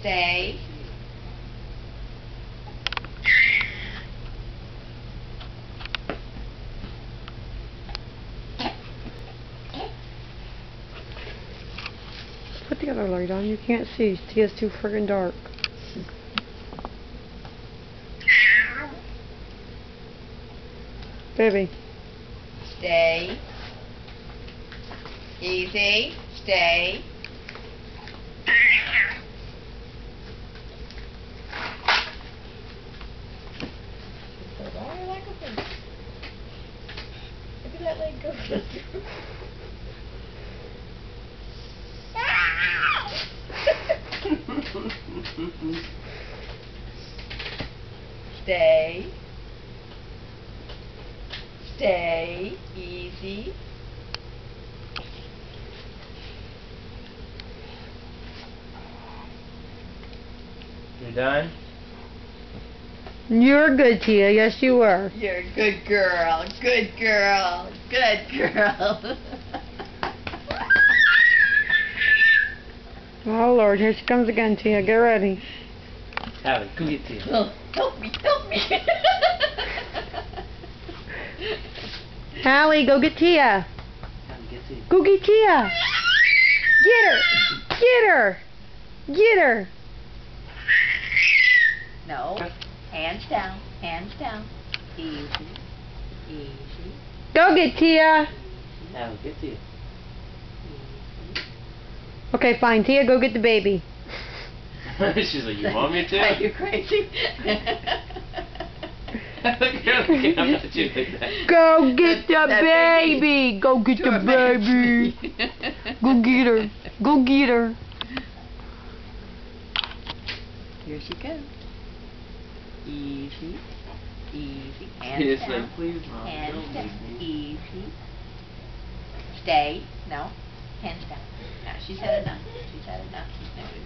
Stay. Put the other light on. You can't see. Tia's too friggin' dark. Baby. Stay. Easy. Stay. Why like a thing? Look at that leg go. Stay. Stay. Easy. You done? You're good, Tia. Yes, you were. You're a good girl. Good girl. Good girl. Oh, Lord. Here she comes again, Tia. Get ready. Allie, go get Tia. Oh, help me. Help me. Allie, go get Tia. Allie, get Tia. Go get Tia. Get her. Get her. Get her. No. Hands down. Hands down. Easy. Easy. Go get Tia. Allie, get Tia. Okay, fine. Tia, go get the baby. She's like, you want me to? Are you crazy? Look at her looking up at you like that. Go get the That baby. baby. Go get the baby. Go get her. Go get her. Here she goes. Easy. Easy. Hands He's down. like, please, Mom, Hands don't down. leave me. Easy. Stay. No. Hands down. No, she's had enough. She's had enough. She's never